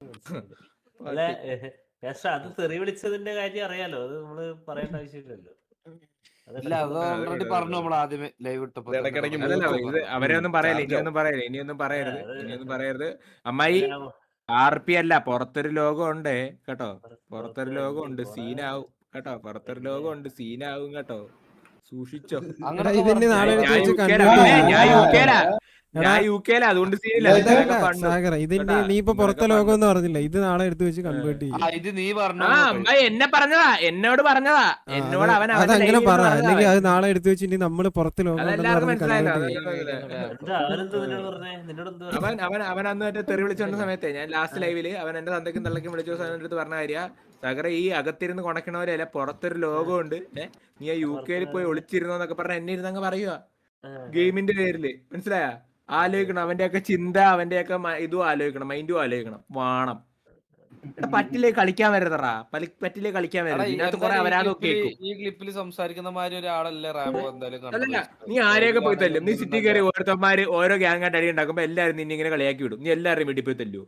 മനസ്സിലായി. അല്ല പക്ഷെ അത് തെറി വിളിച്ചതിന്റെ കാര്യം അറിയാലോ, അത് നമ്മള് പറയേണ്ട ആവശ്യമില്ലല്ലോ. ഇല്ല, അത് ഓൾറെഡി പറഞ്ഞു നമ്മൾ ആദ്യമേ ലൈവ് ഇട്ടപ്പോ. അല്ലല്ല, ഇത് അവരെയൊന്നും പറയല്ല, ഇനിയൊന്നും പറയല്ല, ഇനിയൊന്നും പറയരുത്. അമ്മായി RP അല്ല, പുറത്തൊരു ലോകം ഉണ്ട് കേട്ടോ, പുറത്തൊരു ലോകം ഉണ്ട്, സീനാവും കേട്ടോ, പുറത്തൊരു ലോകം ഉണ്ട്, സീനാവും കേട്ടോ, സൂക്ഷിച്ചോ. ഞാൻ UK-ലാ, അതുകൊണ്ട് സീനില്ല. ഇതിന്റെ നീ ഇപ്പൊ പുറത്തെ ലോകം എന്ന് പറഞ്ഞില്ല, ഇത് നാളെ എടുത്ത് വെച്ച് കൺവേർട്ട് ചെയ്യും. ഇത് നീ പറഞ്ഞു. അമ്മായി എന്നെ പറഞ്ഞതാ, എന്നോട് പറഞ്ഞതാ, എന്നോട് അവൻ അതങ്ങനെ പറ, അല്ലെങ്കിൽ അത് നാളെ എടുത്ത് വെച്ചിട്ട് നമ്മള് പുറത്തെ ലോകം അവൻ അന്ന് മറ്റേ തെറി വിളിച്ചോണ്ട സമയത്തെ ഞാൻ ലാസ്റ്റ് ലൈവില് അവൻ എന്റെ തന്തയ്ക്കും തള്ളയ്ക്കും വിളിച്ച സമയത്ത് അടുത്ത് പറഞ്ഞ കാര്യ സകര ഈ അകത്തിരുന്ന് കൊണക്കണവരല്ല, പുറത്തൊരു ലോകമുണ്ട്, നീ ആ UK-ൽ പോയി ഒളിച്ചിരുന്നോന്നൊക്കെ പറഞ്ഞ എന്നെ ഇരുന്നങ്ങ് പറയുക ഗെയിമിന്റെ പേരില്. മനസ്സിലായ? ആലോചിക്കണം, അവന്റെയൊക്കെ ചിന്ത, അവന്റെയൊക്കെ ഇതും ആലോചിക്കണം, മൈൻഡും ആലോചിക്കണം. വേണം പറ്റില്ലേ കളിക്കാൻ വരതറാ, പറ്റില്ലേ കളിക്കാൻ വരരുത്. ഇതിനകത്ത് കുറെ അവരാതൊക്കെ ഈ ക്ലിപ്പിൽ സംസാരിക്കുന്ന മാതിരി ഒരാളല്ലേ റാംബോ എന്തായാലും. അല്ലല്ല, നീ ആരെയൊക്കെ പോയി തല്ലും. നീ സിറ്റി കയറി ഓരോരുത്തന്മാര് ഓരോ ഗ്യാങ് ആയിട്ട് അടി ഉണ്ടാക്കുമ്പോ എല്ലാരും നിന്നെ ഇങ്ങനെ കളിയാക്കി വിടും. നീ എല്ലാവരും വീട്ടിൽ പോയി തല്ലു.